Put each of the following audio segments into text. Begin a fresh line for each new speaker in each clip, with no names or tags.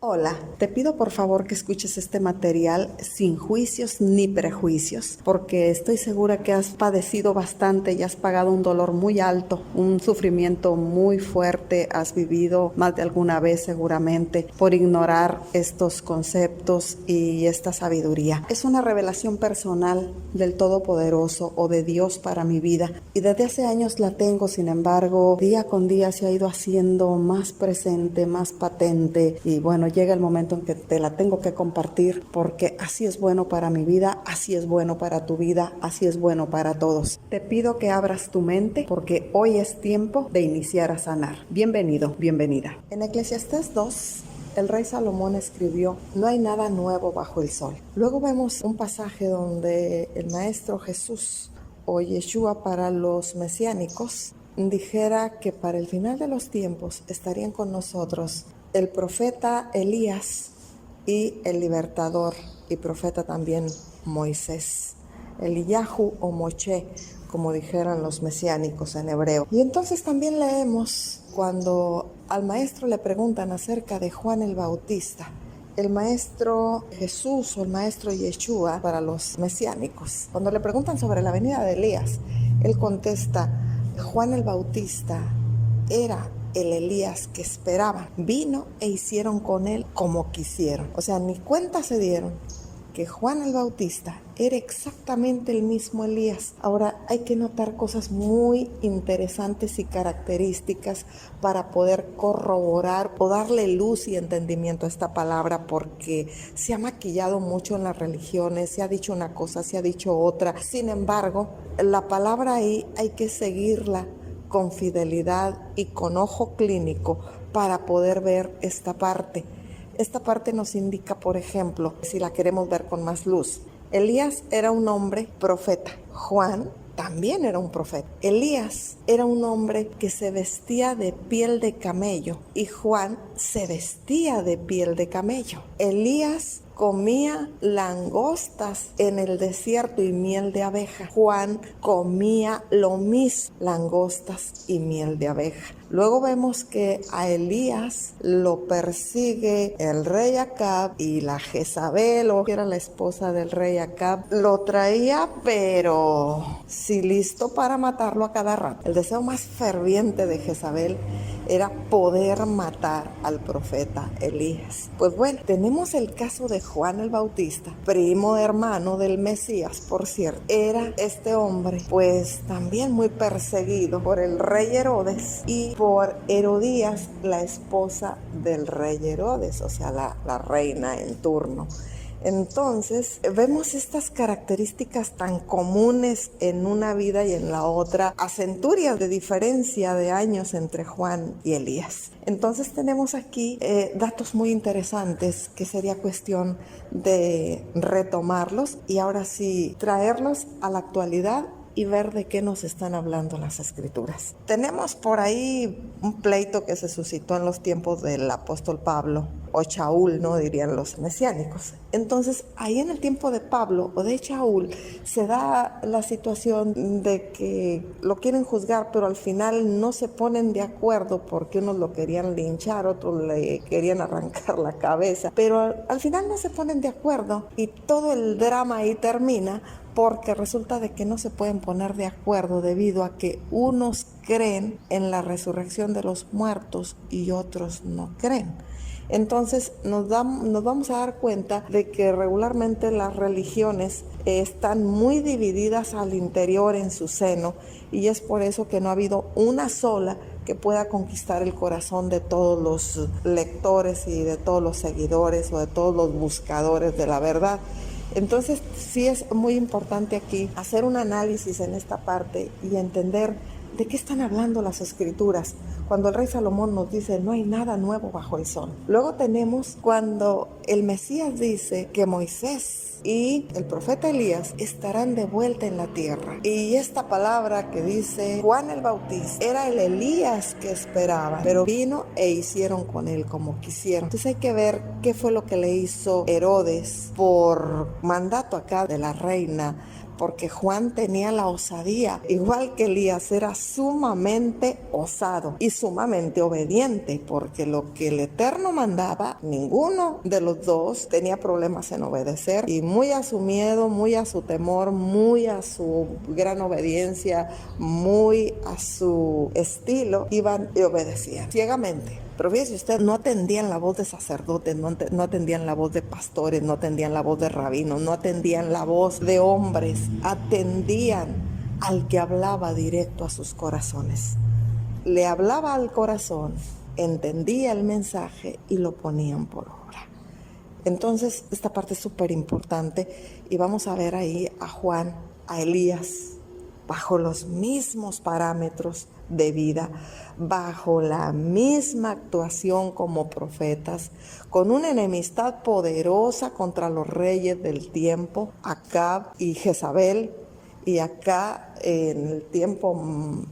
Hola, te pido por favor que escuches este material sin juicios ni prejuicios, porque estoy segura que has padecido bastante y has pagado un dolor muy alto, un sufrimiento muy fuerte, has vivido más de alguna vez seguramente por ignorar estos conceptos y esta sabiduría. Es una revelación personal del Todopoderoso o de Dios para mi vida y desde hace años la tengo, sin embargo, día con día se ha ido haciendo más presente, más patente y bueno, llega el momento en que te la tengo que compartir porque así es bueno para mi vida, así es bueno para tu vida, así es bueno para todos. Te pido que abras tu mente porque hoy es tiempo de iniciar a sanar. Bienvenido, bienvenida. En Eclesiastés 2, el rey Salomón escribió: no hay nada nuevo bajo el sol. Luego vemos un pasaje donde el maestro Jesús o Yeshua para los mesiánicos dijera que para el final de los tiempos estarían con nosotros el profeta Elías y el libertador y profeta también Moisés, Eliyahu o Moshe, como dijeran los mesiánicos en hebreo. Y entonces también leemos cuando al maestro le preguntan acerca de Juan el Bautista. El maestro Jesús o el maestro Yeshua para los mesiánicos, cuando le preguntan sobre la venida de Elías, él contesta: Juan el Bautista era el Elías que esperaban. Vino e hicieron con él como quisieron. O sea, ni cuenta se dieron que Juan el Bautista era exactamente el mismo Elías. Ahora hay que notar cosas muy interesantes y características para poder corroborar o darle luz y entendimiento a esta palabra, porque se ha maquillado mucho en las religiones, se ha dicho una cosa, se ha dicho otra. Sin embargo, la palabra ahí hay que seguirla con fidelidad y con ojo clínico para poder ver esta parte. Esta parte nos indica, por ejemplo, si la queremos ver con más luz, Elías era un hombre profeta. Juan también era un profeta. Elías era un hombre que se vestía de piel de camello y Juan se vestía de piel de camello. Elías comía langostas en el desierto y miel de abeja. Juan comía lo mismo, langostas y miel de abeja. Luego vemos que a Elías lo persigue el rey Acab y la Jezabel, o que era la esposa del rey Acab, lo traía pero sí listo para matarlo a cada rato. El deseo más ferviente de Jezabel era poder matar al profeta Elías. Pues bueno, tenemos el caso de Juan el Bautista, primo hermano del Mesías, por cierto. Era este hombre pues también muy perseguido por el rey Herodes y por Herodías, la esposa del rey Herodes, o sea, la reina en turno. Entonces, vemos estas características tan comunes en una vida y en la otra, a centurias de diferencia de años entre Juan y Elías. Entonces tenemos aquí datos muy interesantes que sería cuestión de retomarlos y ahora sí traerlos a la actualidad y ver de qué nos están hablando las escrituras. Tenemos por ahí un pleito que se suscitó en los tiempos del apóstol Pablo, o Shaul, ¿no? Dirían los mesiánicos. Entonces, ahí en el tiempo de Pablo o de Shaul se da la situación de que lo quieren juzgar, pero al final no se ponen de acuerdo porque unos lo querían linchar, otros le querían arrancar la cabeza, pero al final no se ponen de acuerdo y todo el drama ahí termina porque resulta de que no se pueden poner de acuerdo debido a que unos creen en la resurrección de los muertos y otros no creen. Entonces nos vamos a dar cuenta de que regularmente las religiones están muy divididas al interior en su seno y es por eso que no ha habido una sola que pueda conquistar el corazón de todos los lectores y de todos los seguidores o de todos los buscadores de la verdad. Entonces sí es muy importante aquí hacer un análisis en esta parte y entender de qué están hablando las escrituras cuando el rey Salomón nos dice no hay nada nuevo bajo el sol. Luego tenemos cuando el Mesías dice que Moisés y el profeta Elías estarán de vuelta en la tierra. Y esta palabra que dice Juan el Bautista era el Elías que esperaban, pero vino e hicieron con él como quisieron. Entonces hay que ver qué fue lo que le hizo Herodes por mandato acá de la reina porque Juan tenía la osadía, igual que Elías, era sumamente osado y sumamente obediente, porque lo que el Eterno mandaba, ninguno de los dos tenía problemas en obedecer, y muy a su miedo, muy a su temor, muy a su gran obediencia, muy a su estilo, iban y obedecían ciegamente. Pero fíjese usted, no atendían la voz de sacerdotes, no atendían la voz de pastores, no atendían la voz de rabinos, no atendían la voz de hombres, atendían al que hablaba directo a sus corazones. Le hablaba al corazón, entendía el mensaje y lo ponían por obra. Entonces, esta parte es súper importante y vamos a ver ahí a Juan, a Elías, bajo los mismos parámetros de vida, bajo la misma actuación como profetas, con una enemistad poderosa contra los reyes del tiempo, Acab y Jezabel. Y acá en el tiempo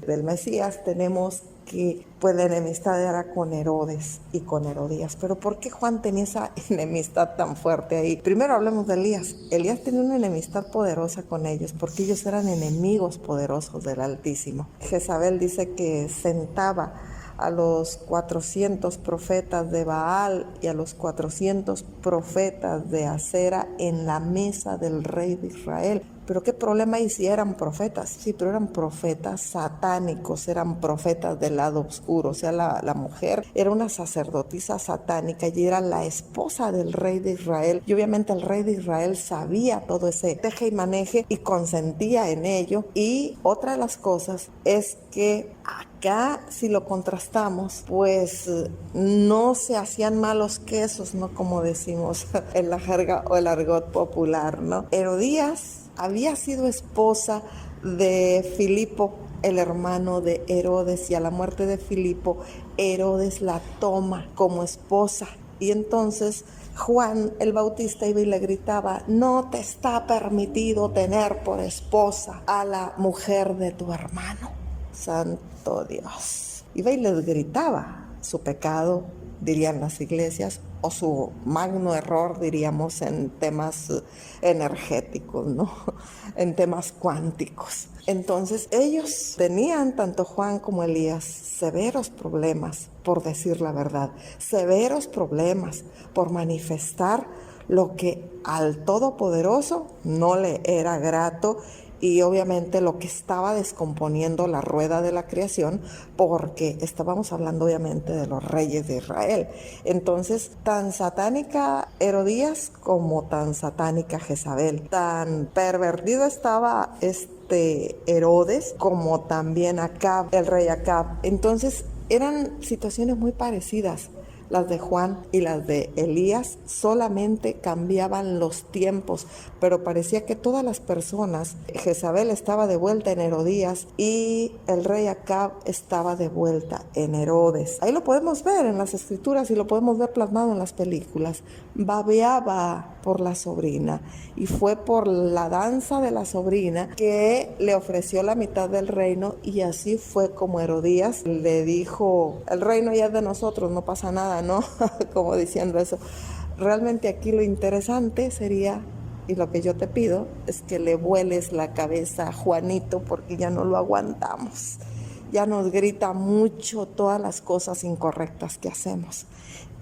del Mesías tenemos que pues la enemistad era con Herodes y con Herodías. Pero ¿por qué Juan tenía esa enemistad tan fuerte ahí? Primero hablemos de Elías. Elías tenía una enemistad poderosa con ellos porque ellos eran enemigos poderosos del Altísimo. Jezabel dice que sentaba a los 400 profetas de Baal y a los 400 profetas de Acera en la mesa del rey de Israel. Pero qué problema hay si eran profetas. Sí, pero eran profetas satánicos, eran profetas del lado oscuro. O sea, la mujer era una sacerdotisa satánica y era la esposa del rey de Israel. Y obviamente el rey de Israel sabía todo ese teje y maneje y consentía en ello. Y otra de las cosas es que acá, si lo contrastamos, pues no se hacían malos quesos, ¿no? Como decimos en la jerga o el argot popular, ¿no? Herodías había sido esposa de Filipo, el hermano de Herodes, y a la muerte de Filipo, Herodes la toma como esposa. Y entonces Juan el Bautista iba y le gritaba: no te está permitido tener por esposa a la mujer de tu hermano. Santo Dios. Iba y les gritaba su pecado, dirían las iglesias, o su magno error, diríamos, en temas energéticos, ¿no? En temas cuánticos. Entonces, ellos tenían, tanto Juan como Elías, severos problemas por decir la verdad, severos problemas por manifestar lo que al Todopoderoso no le era grato, y obviamente lo que estaba descomponiendo la rueda de la creación, porque estábamos hablando obviamente de los reyes de Israel. Entonces, tan satánica Herodías como tan satánica Jezabel, tan pervertido estaba Herodes como también Acab, el rey Acab. Entonces, eran situaciones muy parecidas. Las de Juan y las de Elías solamente cambiaban los tiempos, pero parecía que todas las personas, Jezabel estaba de vuelta en Herodías y el rey Acab estaba de vuelta en Herodes. Ahí lo podemos ver en las escrituras y lo podemos ver plasmado en las películas. Babeaba por la sobrina y fue por la danza de la sobrina que le ofreció la mitad del reino, y así fue como Herodías le dijo: el reino ya es de nosotros, no pasa nada, ¿no? Como diciendo eso. Realmente aquí lo interesante sería, y lo que yo te pido, es que le vueles la cabeza a Juanito, porque ya no lo aguantamos. Ya nos grita mucho todas las cosas incorrectas que hacemos.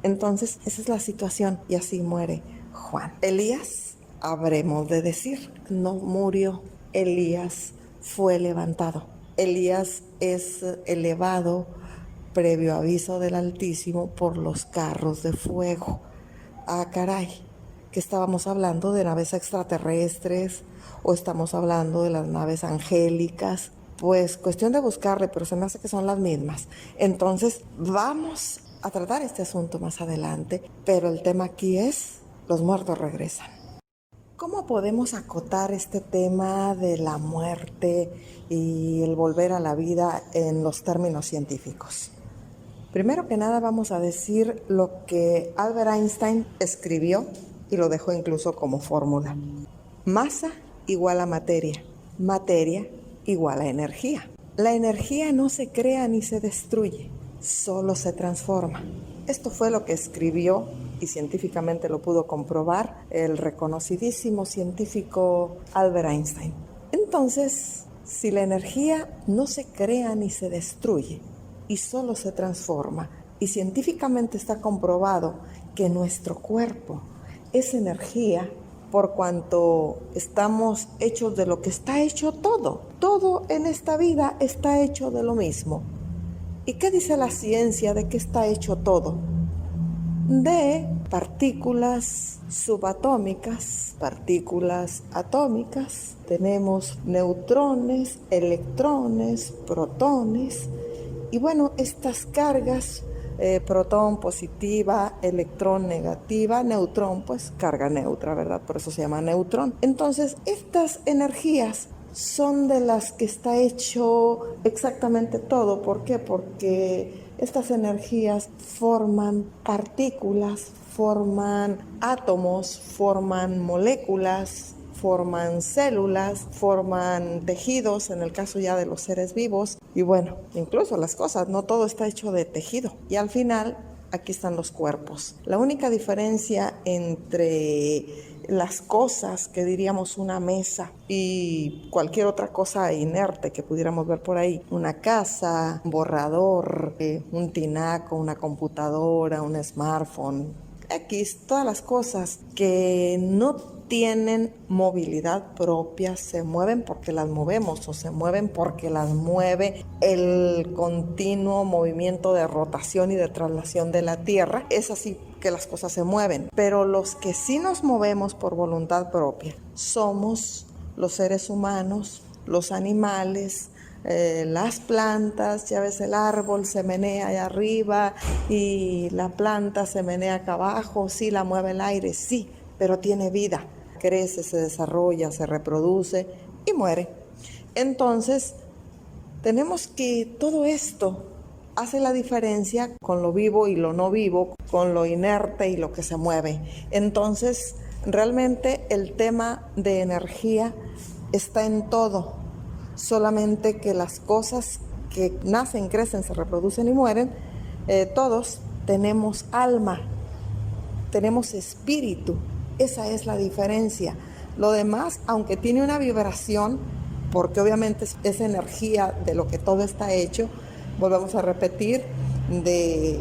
Entonces, esa es la situación, y así muere Juan. Elías, habremos de decir, no murió. Elías fue levantado. Elías es elevado previo aviso del Altísimo por los carros de fuego. Ah, caray, que estábamos hablando de naves extraterrestres o estamos hablando de las naves angélicas. Pues cuestión de buscarle, pero se me hace que son las mismas. Entonces vamos a tratar este asunto más adelante, pero el tema aquí es: los muertos regresan. ¿Cómo podemos acotar este tema de la muerte y el volver a la vida en los términos científicos? Primero que nada vamos a decir lo que Albert Einstein escribió y lo dejó incluso como fórmula. Masa igual a materia, materia igual a energía. La energía no se crea ni se destruye, solo se transforma. Esto fue lo que escribió, y científicamente lo pudo comprobar, el reconocidísimo científico Albert Einstein.
Entonces, si la energía no se crea ni se destruye y solo se transforma, y científicamente está comprobado que nuestro cuerpo es energía, por cuanto estamos hechos de lo que está hecho todo. Todo en esta vida está hecho de lo mismo. ¿Y qué dice la ciencia de qué está hecho todo? De partículas subatómicas, partículas atómicas. Tenemos neutrones, electrones, protones. Y bueno, estas cargas, protón positiva, electrón negativa, neutrón pues carga neutra, ¿verdad? Por eso se llama neutrón. Entonces, estas energías son de las que está hecho exactamente todo. ¿Por qué? Porque estas energías forman partículas, forman átomos, forman moléculas, forman células, forman tejidos, en el caso ya de los seres vivos, y bueno, incluso las cosas, no todo está hecho de tejido. Y al final, aquí están los cuerpos. La única diferencia entre las cosas que diríamos una mesa y cualquier otra cosa inerte que pudiéramos ver por ahí, una casa, un borrador, un tinaco, una computadora, un smartphone, X, todas las cosas que no tienen movilidad propia, se mueven porque las movemos o se mueven porque las mueve el continuo movimiento de rotación y de traslación de la Tierra. Es así que las cosas se mueven. Pero los que sí nos movemos por voluntad propia somos los seres humanos, los animales, las plantas. Ya ves, el árbol se menea allá arriba y la planta se menea acá abajo. Sí, la mueve el aire, sí, pero tiene vida. Crece, se desarrolla, se reproduce y muere. Entonces, tenemos que todo esto hace la diferencia con lo vivo y lo no vivo, con lo inerte y lo que se mueve. Entonces, realmente el tema de energía está en todo, solamente que las cosas que nacen, crecen, se reproducen y mueren, todos tenemos alma, tenemos espíritu. Esa es la diferencia. Lo demás, aunque tiene una vibración, porque obviamente es energía de lo que todo está hecho, volvemos a repetir, de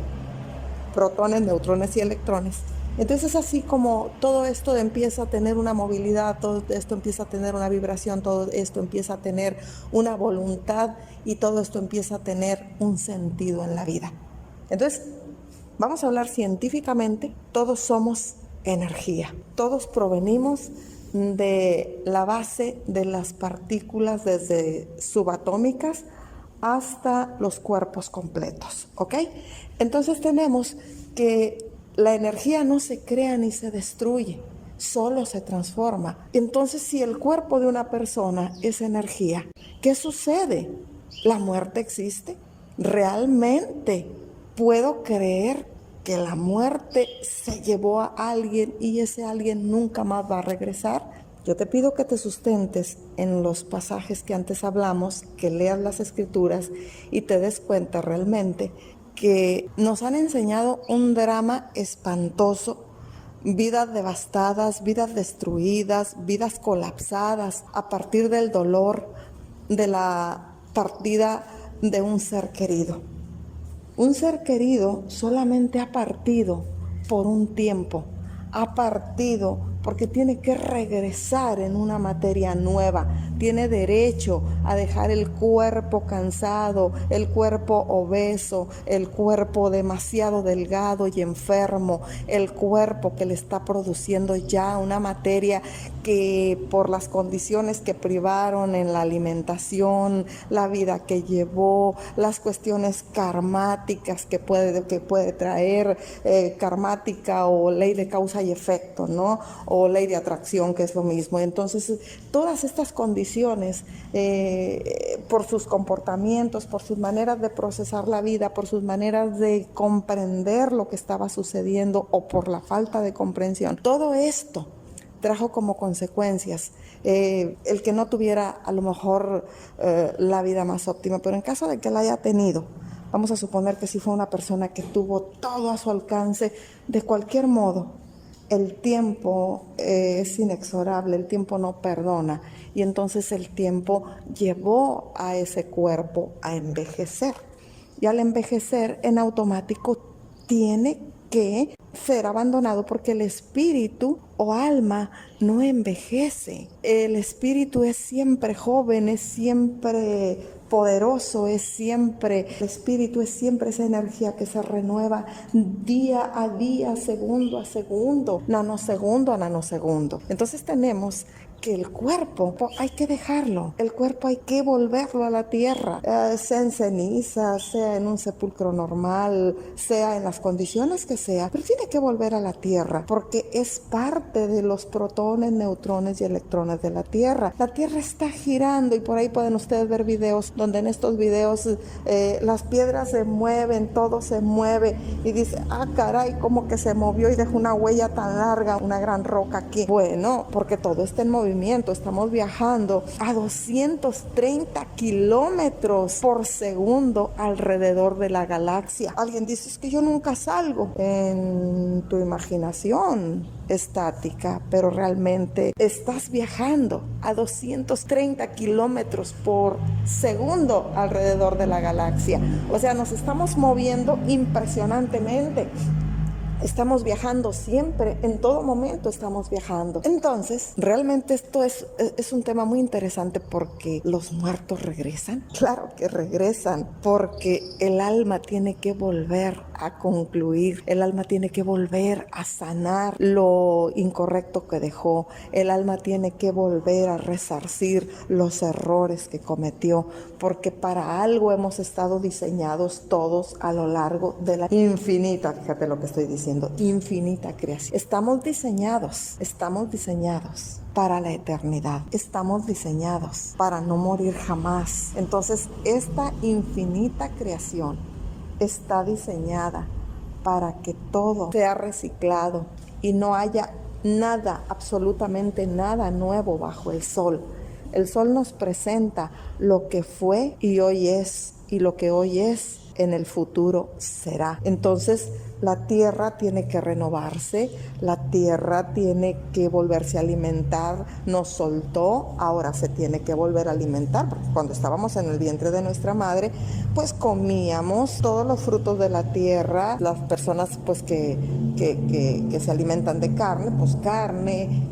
protones, neutrones y electrones. Entonces, así como todo esto empieza a tener una movilidad, todo esto empieza a tener una vibración, todo esto empieza a tener una voluntad y todo esto empieza a tener un sentido en la vida. Entonces, vamos a hablar científicamente, todos somos energía. Todos provenimos de la base de las partículas desde subatómicas hasta los cuerpos completos, ¿ok? Entonces tenemos que la energía no se crea ni se destruye, solo se transforma. Entonces, si el cuerpo de una persona es energía, ¿qué sucede? ¿La muerte existe? ¿Realmente puedo creer que la muerte se llevó a alguien y ese alguien nunca más va a regresar? Yo te pido que te sustentes en los pasajes que antes hablamos, que leas las escrituras y te des cuenta realmente que nos han enseñado un drama espantoso, vidas devastadas, vidas destruidas, vidas colapsadas a partir del dolor de la partida de un ser querido. Un ser querido solamente ha partido por un tiempo, ha partido porque tiene que regresar en una materia nueva, tiene derecho a dejar el cuerpo cansado, el cuerpo obeso, el cuerpo demasiado delgado y enfermo, el cuerpo que le está produciendo ya una materia que por las condiciones que privaron en la alimentación, la vida que llevó, las cuestiones karmáticas que puede traer, karmática o ley de causa y efecto, ¿no? O ley de atracción, que es lo mismo. Entonces, todas estas condiciones, por sus comportamientos, por sus maneras de procesar la vida, por sus maneras de comprender lo que estaba sucediendo o por la falta de comprensión, todo esto trajo como consecuencias el que no tuviera a lo mejor la vida más óptima, pero en caso de que la haya tenido, vamos a suponer que sí fue una persona que tuvo todo a su alcance, de cualquier modo el tiempo es inexorable, el tiempo no perdona. Y entonces el tiempo llevó a ese cuerpo a envejecer. Y al envejecer, en automático, tiene que ser abandonado porque el espíritu o alma no envejece. El espíritu es siempre joven, es siempre poderoso, el espíritu es siempre esa energía que se renueva día a día, segundo a segundo, nanosegundo a nanosegundo. Entonces tenemos que el cuerpo hay que dejarlo, el cuerpo hay que volverlo a la tierra, sea en ceniza, sea en un sepulcro normal, sea en las condiciones que sea, pero tiene que volver a la tierra porque es parte de los protones, neutrones y electrones de la tierra. La tierra está girando y por ahí pueden ustedes ver videos donde en estos videos las piedras se mueven, todo se mueve y dice, caray, como que se movió y dejó una huella tan larga, una gran roca aquí. Bueno, porque todo está en movimiento. Estamos viajando a 230 kilómetros por segundo alrededor de la galaxia. Alguien dice, es que yo nunca salgo. En tu imaginación estática, pero realmente estás viajando a 230 kilómetros por segundo alrededor de la galaxia. O sea, nos estamos moviendo impresionantemente. Estamos viajando siempre, en todo momento estamos viajando. Entonces, realmente esto es un tema muy interesante porque los muertos regresan. Claro que regresan, porque el alma tiene que volver a concluir, el alma tiene que volver a sanar lo incorrecto que dejó, el alma tiene que volver a resarcir los errores que cometió, porque para algo hemos estado diseñados todos a lo largo de la infinita, fíjate lo que estoy diciendo, infinita creación. Estamos diseñados para la eternidad. Estamos diseñados para no morir jamás. Entonces, esta infinita creación está diseñada para que todo sea reciclado y no haya nada, absolutamente nada nuevo bajo el sol. El sol nos presenta lo que fue y hoy es, y lo que hoy es en el futuro será. Entonces, la tierra tiene que renovarse, la tierra tiene que volverse a alimentar, nos soltó, ahora se tiene que volver a alimentar, porque cuando estábamos en el vientre de nuestra madre, pues comíamos todos los frutos de la tierra. Las personas pues que se alimentan de carne, pues carne,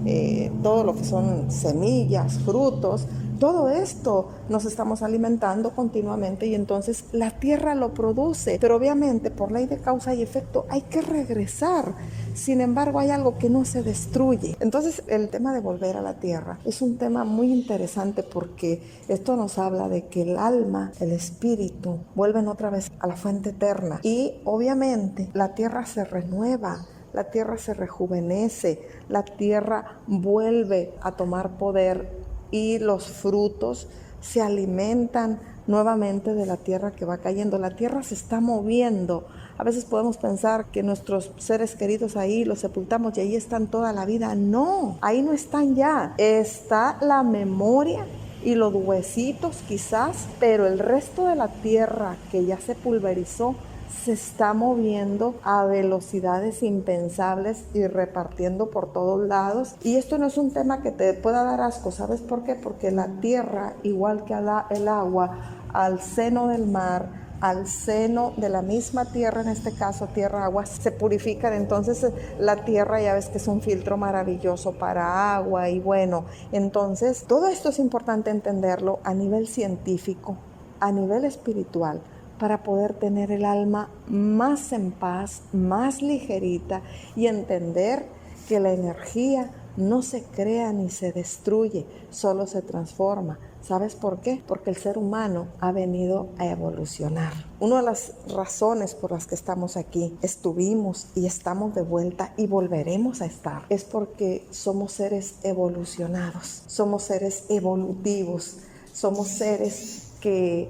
todo lo que son semillas, frutos, todo esto nos estamos alimentando continuamente y entonces la tierra lo produce, pero obviamente por ley de causa y efecto hay que regresar. Sin embargo, hay algo que no se destruye. Entonces, el tema de volver a la tierra es un tema muy interesante porque esto nos habla de que el alma, el espíritu, vuelven otra vez a la fuente eterna y obviamente la tierra se renueva. La tierra se rejuvenece, la tierra vuelve a tomar poder y los frutos se alimentan nuevamente de la tierra que va cayendo. La tierra se está moviendo. A veces podemos pensar que nuestros seres queridos ahí los sepultamos y ahí están toda la vida. No, ahí no están ya. Está la memoria y los huesitos quizás, pero el resto de la tierra que ya se pulverizó se está moviendo a velocidades impensables y repartiendo por todos lados. Y esto no es un tema que te pueda dar asco, ¿sabes por qué? Porque la tierra, igual que el agua, al seno del mar, al seno de la misma tierra, en este caso tierra-agua, se purifican. Entonces la tierra ya ves que es un filtro maravilloso para agua y bueno, entonces todo esto es importante entenderlo a nivel científico, a nivel espiritual, para poder tener el alma más en paz, más ligerita y entender que la energía no se crea ni se destruye, solo se transforma. ¿Sabes por qué? Porque el ser humano ha venido a evolucionar. Una de las razones por las que estamos aquí, estuvimos y estamos de vuelta y volveremos a estar, es porque somos seres evolucionados, somos seres evolutivos, somos seres que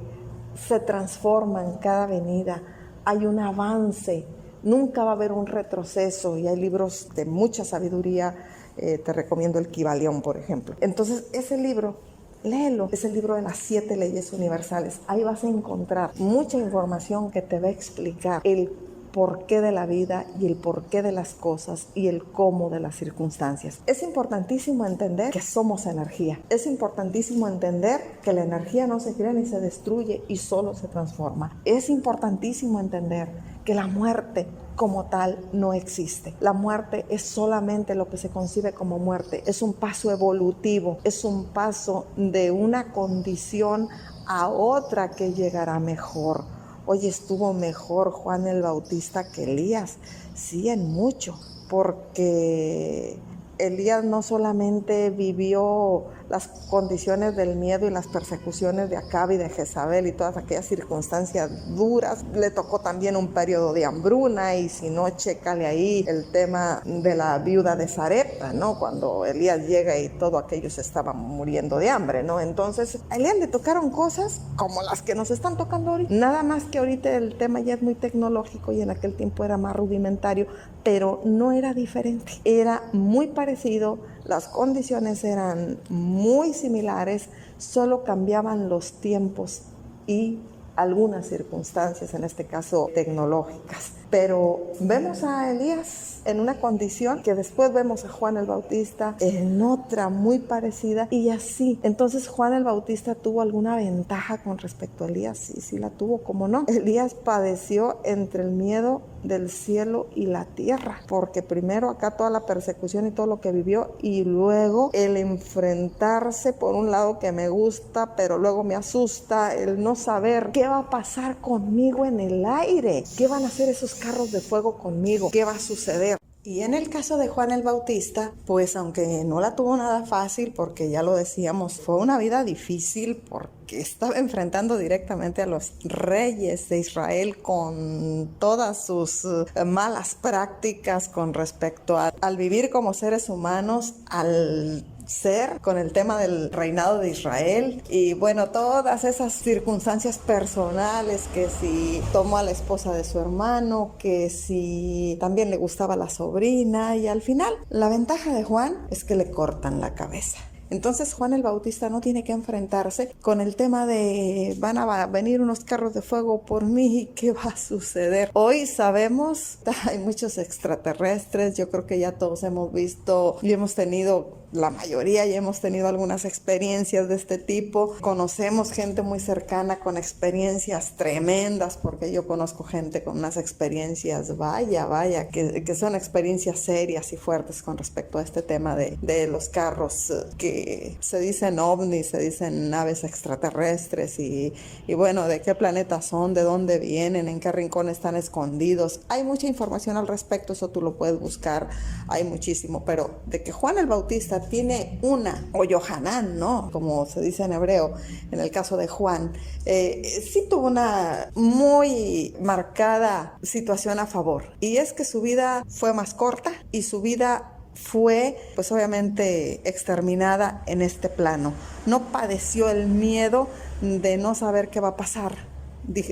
se transforman cada venida, hay un avance, nunca va a haber un retroceso y hay libros de mucha sabiduría, te recomiendo el Kybalión, por ejemplo. Entonces, ese libro, léelo, es el libro de las 7 leyes universales. Ahí vas a encontrar mucha información que te va a explicar el porqué de la vida y el porqué de las cosas y el cómo de las circunstancias. Es importantísimo entender que somos energía. Es importantísimo entender que la energía no se crea ni se destruye y solo se transforma. Es importantísimo entender que la muerte como tal no existe. La muerte es solamente lo que se concibe como muerte. Es un paso evolutivo, es un paso de una condición a otra que llegará mejor. Oye, ¿estuvo mejor Juan el Bautista que Elías? Sí, en mucho, porque Elías no solamente vivió las condiciones del miedo y las persecuciones de Acab y de Jezabel y todas aquellas circunstancias duras, le tocó también un periodo de hambruna, y si no, chécale ahí el tema de la viuda de Sarepta, ¿no? Cuando Elías llega y todos aquellos estaban muriendo de hambre, ¿no? Entonces, a Elías le tocaron cosas como las que nos están tocando ahorita. Nada más que ahorita el tema ya es muy tecnológico y en aquel tiempo era más rudimentario, pero no era diferente, era muy parecido, las condiciones eran muy similares, solo cambiaban los tiempos y algunas circunstancias, en este caso tecnológicas. Pero vemos a Elías en una condición que después vemos a Juan el Bautista en otra muy parecida y así. Entonces, ¿Juan el Bautista tuvo alguna ventaja con respecto a Elías? Sí, sí la tuvo, ¿cómo no? Elías padeció entre el miedo del cielo y la tierra, porque primero acá toda la persecución y todo lo que vivió, y luego el enfrentarse, por un lado que me gusta, pero luego me asusta, el no saber qué va a pasar conmigo en el aire, qué van a hacer esos carros de fuego conmigo, qué va a suceder. Y en el caso de Juan el Bautista, pues aunque no la tuvo nada fácil, porque ya lo decíamos, fue una vida difícil porque estaba enfrentando directamente a los reyes de Israel con todas sus malas prácticas con respecto al vivir como seres humanos, al ser con el tema del reinado de Israel y bueno, todas esas circunstancias personales, que si tomó a la esposa de su hermano, que si también le gustaba la sobrina, y al final la ventaja de Juan es que le cortan la cabeza. Entonces Juan el Bautista no tiene que enfrentarse con el tema de van a venir unos carros de fuego por mí y qué va a suceder. Hoy sabemos, hay muchos extraterrestres, yo creo que ya todos hemos visto y hemos tenido, la mayoría ya hemos tenido algunas experiencias de este tipo. Conocemos gente muy cercana con experiencias tremendas, porque yo conozco gente con unas experiencias, vaya, que son experiencias serias y fuertes con respecto a este tema de los carros que se dicen ovnis, se dicen naves extraterrestres y bueno, de qué planeta son, de dónde vienen, en qué rincón están escondidos. Hay mucha información al respecto, eso tú lo puedes buscar, hay muchísimo, pero de que Juan el Bautista tiene una, o Yohanan, ¿no? Como se dice en hebreo, en el caso de Juan, sí tuvo una muy marcada situación a favor, y es que su vida fue más corta y su vida fue, pues obviamente, exterminada en este plano. No padeció el miedo de no saber qué va a pasar.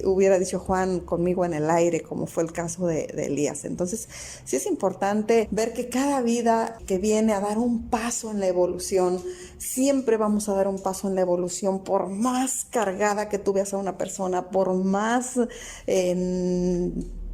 Hubiera dicho Juan, conmigo en el aire, como fue el caso de Elías. Entonces, sí es importante ver que cada vida que viene a dar un paso en la evolución, siempre vamos a dar un paso en la evolución, por más cargada que tú veas a una persona, por más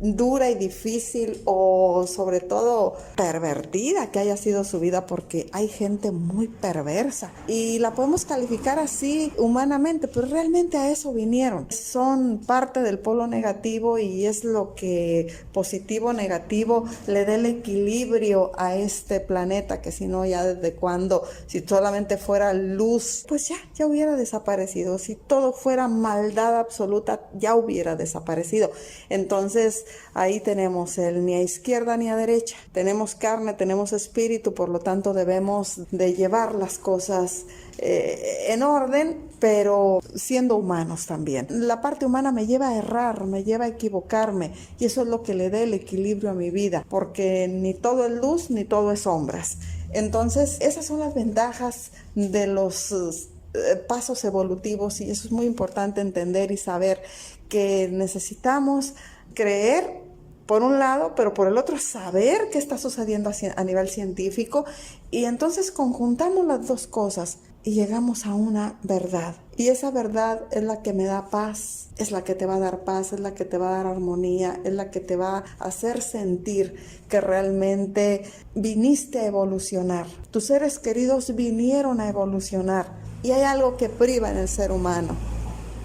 dura y difícil, o sobre todo pervertida que haya sido su vida, porque hay gente muy perversa y la podemos calificar así humanamente, pero realmente a eso vinieron. Son parte del polo negativo y es lo que positivo, negativo, le dé el equilibrio a este planeta, que si no, ya desde cuando, si solamente fuera luz, pues ya hubiera desaparecido. Si todo fuera maldad absoluta, ya hubiera desaparecido. Entonces, ahí tenemos el ni a izquierda ni a derecha. Tenemos carne, tenemos espíritu, por lo tanto debemos de llevar las cosas en orden, pero siendo humanos también. La parte humana me lleva a errar, me lleva a equivocarme, y eso es lo que le da el equilibrio a mi vida, porque ni todo es luz ni todo es sombras. Entonces, esas son las ventajas de los pasos evolutivos, y eso es muy importante entender y saber que necesitamos creer por un lado, pero por el otro saber qué está sucediendo a nivel científico, y entonces conjuntamos las dos cosas. y llegamos a una verdad. Y esa verdad es la que me da paz, es la que te va a dar paz, es la que te va a dar armonía, es la que te va a hacer sentir que realmente viniste a evolucionar. Tus seres queridos vinieron a evolucionar y hay algo que priva en el ser humano.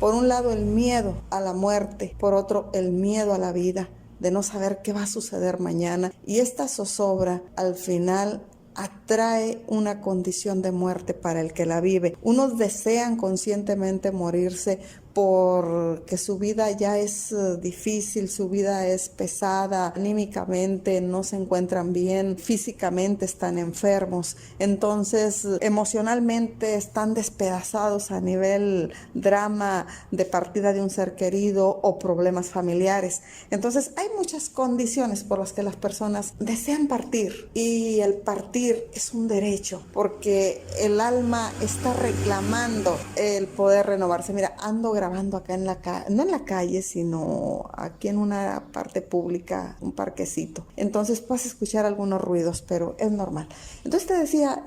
Por un lado el miedo a la muerte, por otro el miedo a la vida, de no saber qué va a suceder mañana. Y esta zozobra al final atrae una condición de muerte para el que la vive. Unos desean conscientemente morirse porque su vida ya es difícil, su vida es pesada, anímicamente no se encuentran bien, físicamente están enfermos, entonces emocionalmente están despedazados a nivel drama de partida de un ser querido o problemas familiares. Entonces hay muchas condiciones por las que las personas desean partir y el partir es un derecho porque el alma está reclamando el poder renovarse. Mira, ando grabando acá en la calle, no en la calle, sino aquí en una parte pública, un parquecito. Entonces vas a escuchar algunos ruidos, pero es normal. Entonces te decía,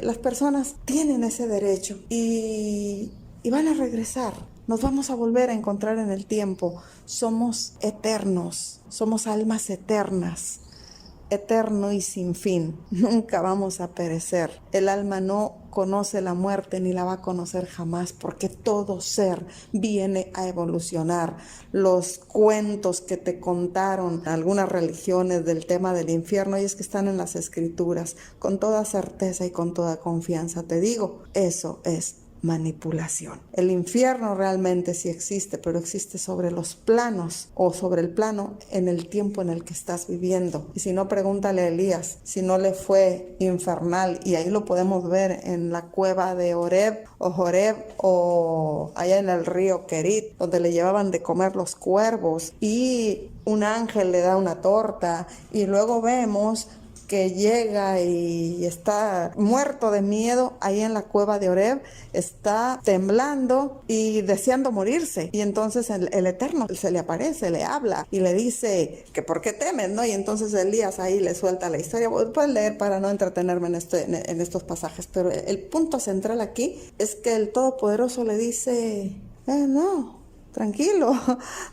las personas tienen ese derecho y van a regresar. Nos vamos a volver a encontrar en el tiempo. Somos eternos, somos almas eternas. Eterno y sin fin, nunca vamos a perecer. El alma no conoce la muerte ni la va a conocer jamás porque todo ser viene a evolucionar. Los cuentos que te contaron algunas religiones del tema del infierno y es que están en las escrituras, con toda certeza y con toda confianza te digo, eso es manipulación. El infierno realmente sí existe, pero existe sobre los planos o sobre el plano en el tiempo en el que estás viviendo. Y si no, pregúntale a Elías, si no le fue infernal, y ahí lo podemos ver en la cueva de Horeb o allá en el río Querit, donde le llevaban de comer los cuervos y un ángel le da una torta y luego vemos que llega y está muerto de miedo ahí en la cueva de Horeb, está temblando y deseando morirse. Y entonces el Eterno se le aparece, le habla y le dice que por qué temes, ¿no? Y entonces Elías ahí le suelta la historia. Puedes leer para no entretenerme en estos pasajes, pero el punto central aquí es que el Todopoderoso le dice, no. Tranquilo,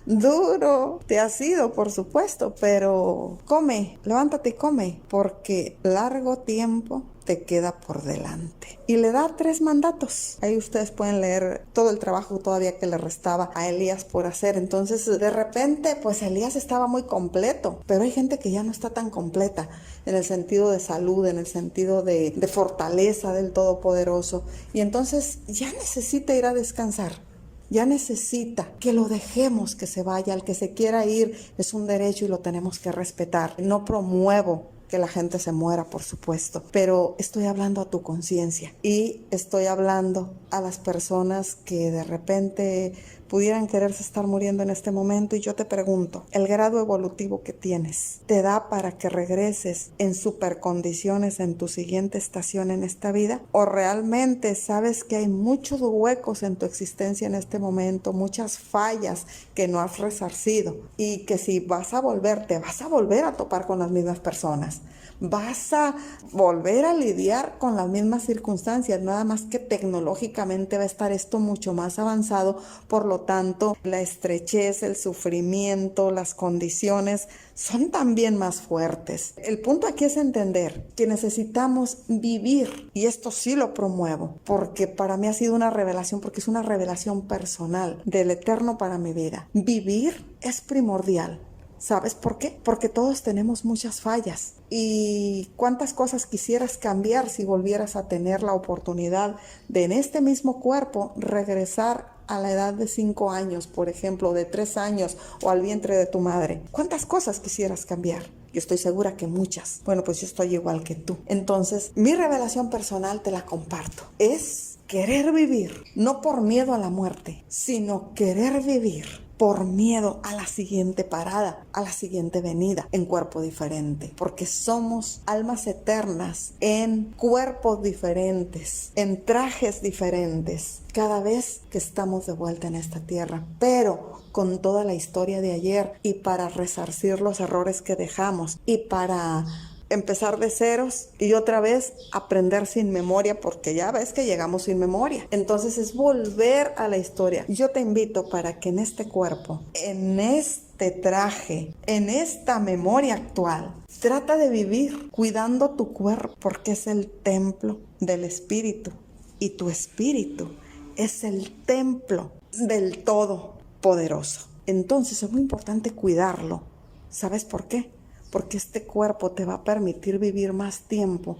duro, te ha sido, por supuesto, pero come, levántate y come, porque largo tiempo te queda por delante. Y le da 3 mandatos. Ahí ustedes pueden leer todo el trabajo todavía que le restaba a Elías por hacer. Entonces, de repente, pues Elías estaba muy completo, pero hay gente que ya no está tan completa en el sentido de salud, en el sentido de fortaleza del Todopoderoso. Y entonces ya necesita ir a descansar. Ya necesita que lo dejemos que se vaya. El que se quiera ir es un derecho y lo tenemos que respetar. No promuevo que la gente se muera, por supuesto, pero estoy hablando a tu conciencia y estoy hablando a las personas que de repente pudieran quererse estar muriendo en este momento y yo te pregunto, ¿el grado evolutivo que tienes te da para que regreses en supercondiciones en tu siguiente estación en esta vida? ¿O realmente sabes que hay muchos huecos en tu existencia en este momento, muchas fallas que no has resarcido y que si vas a volver, te vas a volver a topar con las mismas personas? Vas a volver a lidiar con las mismas circunstancias, nada más que tecnológicamente va a estar esto mucho más avanzado, por lo tanto la estrechez, el sufrimiento, las condiciones son también más fuertes. El punto aquí es entender que necesitamos vivir, y esto sí lo promuevo, porque para mí ha sido una revelación, porque es una revelación personal del Eterno para mi vida. Vivir es primordial. ¿Sabes por qué? Porque todos tenemos muchas fallas. ¿Y cuántas cosas quisieras cambiar si volvieras a tener la oportunidad de en este mismo cuerpo regresar a la edad de 5 años, por ejemplo, de 3 años o al vientre de tu madre? ¿Cuántas cosas quisieras cambiar? Yo estoy segura que muchas. Bueno, pues yo estoy igual que tú. Entonces, mi revelación personal te la comparto. Es querer vivir, no por miedo a la muerte, sino querer vivir por miedo a la siguiente parada, a la siguiente venida en cuerpo diferente, porque somos almas eternas en cuerpos diferentes, en trajes diferentes, cada vez que estamos de vuelta en esta tierra, pero con toda la historia de ayer y para resarcir los errores que dejamos y para
empezar de ceros y otra vez aprender sin memoria, porque ya ves que llegamos sin memoria. Entonces es volver a la historia. Yo te invito para que en este cuerpo, en este traje, en esta memoria actual, trata de vivir cuidando tu cuerpo, porque es el templo del espíritu y tu espíritu es el templo del Todopoderoso. Entonces es muy importante cuidarlo. ¿Sabes por qué? Porque este cuerpo te va a permitir vivir más tiempo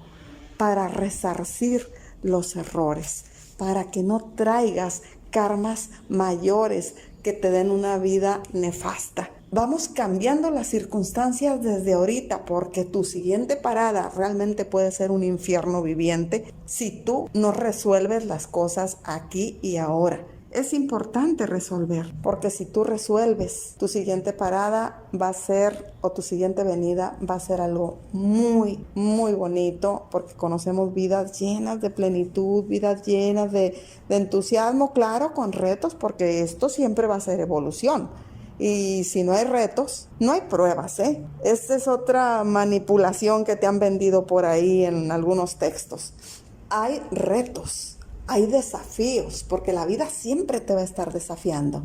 para resarcir los errores, para que no traigas karmas mayores que te den una vida nefasta. Vamos cambiando las circunstancias desde ahorita, porque tu siguiente parada realmente puede ser un infierno viviente si tú no resuelves las cosas aquí y ahora. Es importante resolver, porque si tú resuelves, tu siguiente parada va a ser, o tu siguiente venida va a ser algo muy, muy bonito, porque conocemos vidas llenas de plenitud, vidas llenas de entusiasmo, claro, con retos, porque esto siempre va a ser evolución. Y si no hay retos, no hay pruebas, ¿eh? Esta es otra manipulación que te han vendido por ahí en algunos textos. Hay retos. Hay desafíos, porque la vida siempre te va a estar desafiando.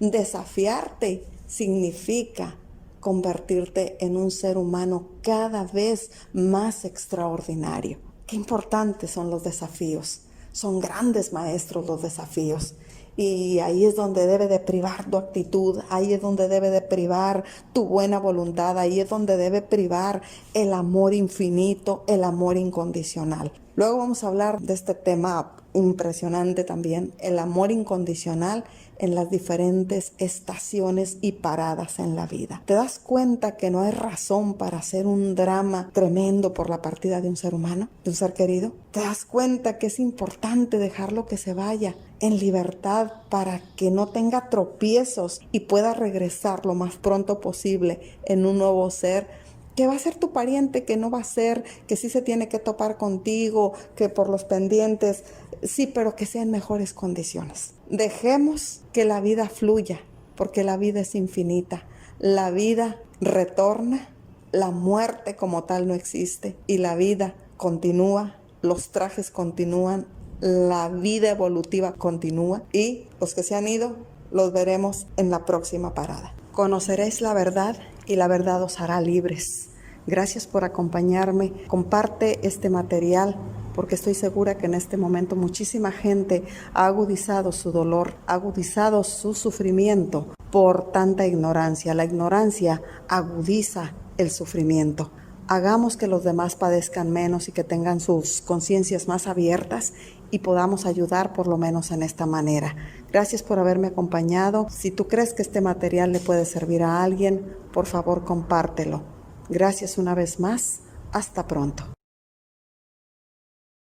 Desafiarte significa convertirte en un ser humano cada vez más extraordinario. Qué importantes son los desafíos. Son grandes maestros los desafíos. Y ahí es donde debe de privar tu actitud, ahí es donde debe de privar tu buena voluntad, ahí es donde debe privar el amor infinito, el amor incondicional. Luego vamos a hablar de este tema impresionante también, el amor incondicional en las diferentes estaciones y paradas en la vida. ¿Te das cuenta que no hay razón para hacer un drama tremendo por la partida de un ser humano, de un ser querido? ¿Te das cuenta que es importante dejarlo que se vaya en libertad para que no tenga tropiezos y pueda regresar lo más pronto posible en un nuevo ser? Que va a ser tu pariente, que no va a ser, que sí se tiene que topar contigo, que por los pendientes, sí, pero que sea en mejores condiciones. Dejemos que la vida fluya, porque la vida es infinita. La vida retorna, la muerte como tal no existe y la vida continúa, los trajes continúan, la vida evolutiva continúa y los que se han ido los veremos en la próxima parada. Conoceréis la verdad y la verdad os hará libres. Gracias por acompañarme. Comparte este material porque estoy segura que en este momento muchísima gente ha agudizado su dolor, ha agudizado su sufrimiento por tanta ignorancia. La ignorancia agudiza el sufrimiento. Hagamos que los demás padezcan menos y que tengan sus conciencias más abiertas y podamos ayudar por lo menos en esta manera. Gracias por haberme acompañado. Si tú crees que este material le puede servir a alguien, por favor compártelo. Gracias una vez más. Hasta pronto.